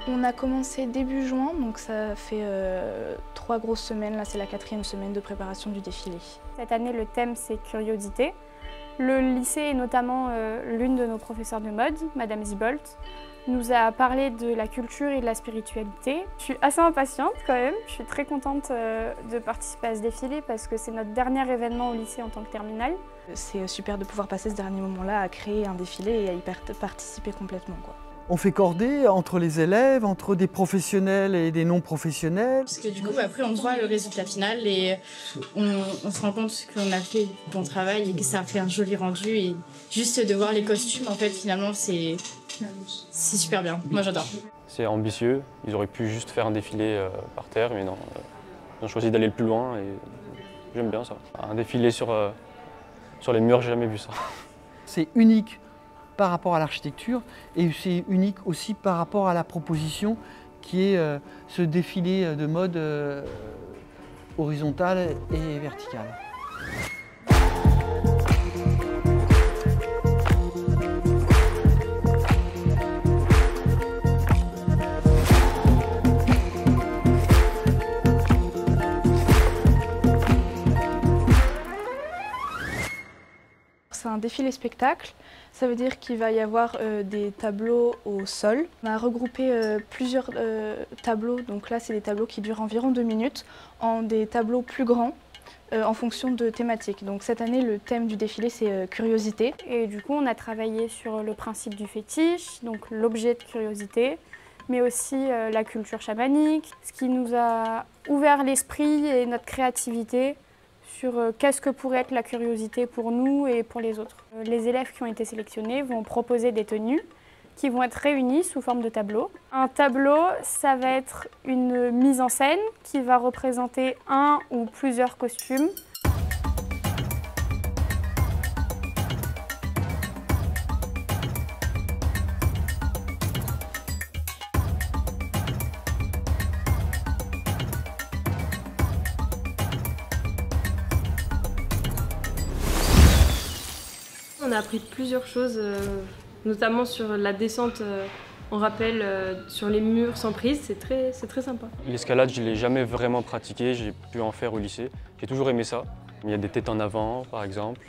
On a commencé début juin, donc ça fait 3 grosses semaines. Là, c'est la 4e semaine de préparation du défilé. Cette année, le thème, c'est curiosité. Le lycée et notamment l'une de nos professeurs de mode, Madame Zibolt, nous a parlé de la culture et de la spiritualité. Je suis assez impatiente quand même. Je suis très contente de participer à ce défilé parce que c'est notre dernier événement au lycée en tant que terminale. C'est super de pouvoir passer ce dernier moment-là à créer un défilé et à y participer complètement, quoi. On fait cordée entre les élèves, entre des professionnels et des non-professionnels. Parce que du coup, après, on voit le résultat final et on se rend compte qu'on a fait bon travail et que ça a fait un joli rendu. Et juste de voir les costumes, en fait, finalement, c'est super bien. Moi, j'adore. C'est ambitieux. Ils auraient pu juste faire un défilé par terre, mais non. Ils ont choisi d'aller le plus loin et j'aime bien ça. Un défilé sur les murs, j'ai jamais vu ça. C'est unique par rapport à l'architecture et c'est unique aussi par rapport à la proposition qui est ce défilé de mode horizontal et vertical. C'est un défilé spectacle, ça veut dire qu'il va y avoir des tableaux au sol. On a regroupé plusieurs tableaux, donc là c'est des tableaux qui durent environ 2 minutes, en des tableaux plus grands en fonction de thématiques. Donc cette année le thème du défilé c'est curiosité. Et du coup on a travaillé sur le principe du fétiche, donc l'objet de curiosité, mais aussi la culture chamanique, ce qui nous a ouvert l'esprit et notre créativité sur qu'est-ce que pourrait être la curiosité pour nous et pour les autres. Les élèves qui ont été sélectionnés vont proposer des tenues qui vont être réunies sous forme de tableau. Un tableau, ça va être une mise en scène qui va représenter un ou plusieurs costumes. On a appris plusieurs choses, notamment sur la descente en rappel sur les murs sans prise, c'est très sympa. L'escalade, je ne l'ai jamais vraiment pratiqué, j'ai pu en faire au lycée. J'ai toujours aimé ça. Il y a des têtes en avant, par exemple,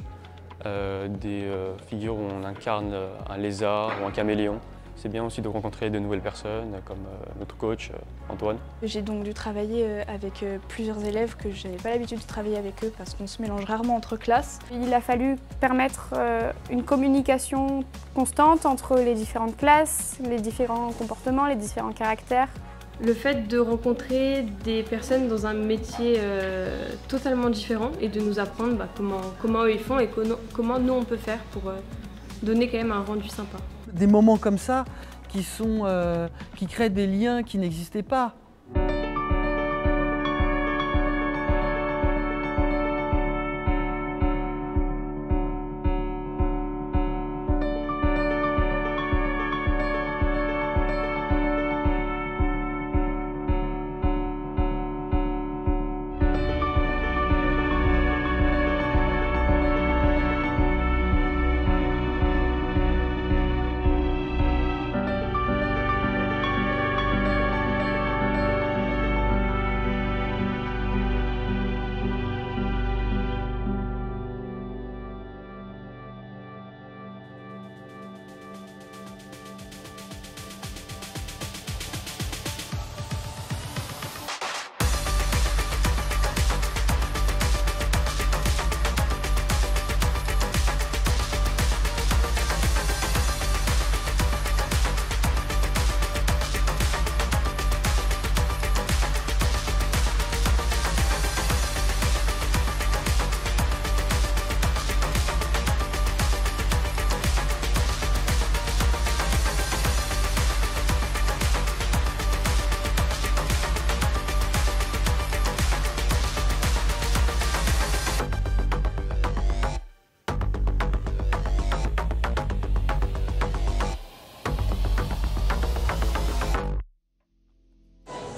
des figures où on incarne un lézard ou un caméléon. C'est bien aussi de rencontrer de nouvelles personnes, comme notre coach, Antoine. J'ai donc dû travailler avec plusieurs élèves que je n'avais pas l'habitude de travailler avec eux parce qu'on se mélange rarement entre classes. Il a fallu permettre une communication constante entre les différentes classes, les différents comportements, les différents caractères. Le fait de rencontrer des personnes dans un métier totalement différent et de nous apprendre comment eux ils font et comment nous on peut faire pour donner quand même un rendu sympa. Des moments comme ça qui créent des liens qui n'existaient pas.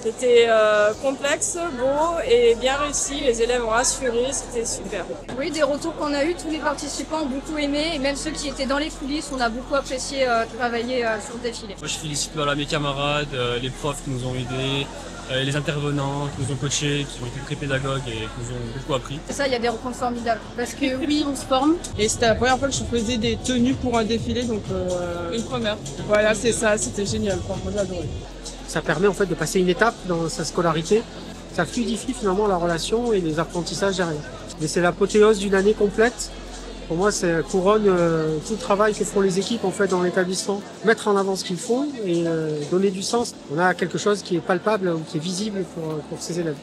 C'était complexe, beau et bien réussi. Les élèves ont assuré, c'était super. Oui, des retours qu'on a eu, tous les participants ont beaucoup aimé et même ceux qui étaient dans les coulisses, on a beaucoup apprécié travailler sur le défilé. Moi, je félicite mes camarades, les profs qui nous ont aidés, les intervenants qui nous ont coachés, qui ont été très pédagogues et qui nous ont beaucoup appris. Et ça, il y a des rencontres formidables parce que Oui, on se forme. Et c'était la première fois que je faisais des tenues pour un défilé, donc une première. Voilà, c'est ça, c'était génial. Moi, j'ai adoré. Ça permet en fait de passer une étape dans sa scolarité. Ça fluidifie finalement la relation et les apprentissages derrière. Mais c'est l'apothéose d'une année complète. Pour moi, ça couronne tout le travail que font les équipes en fait dans l'établissement. Mettre en avant ce qu'ils font et donner du sens. On a quelque chose qui est palpable ou qui est visible pour ces élèves.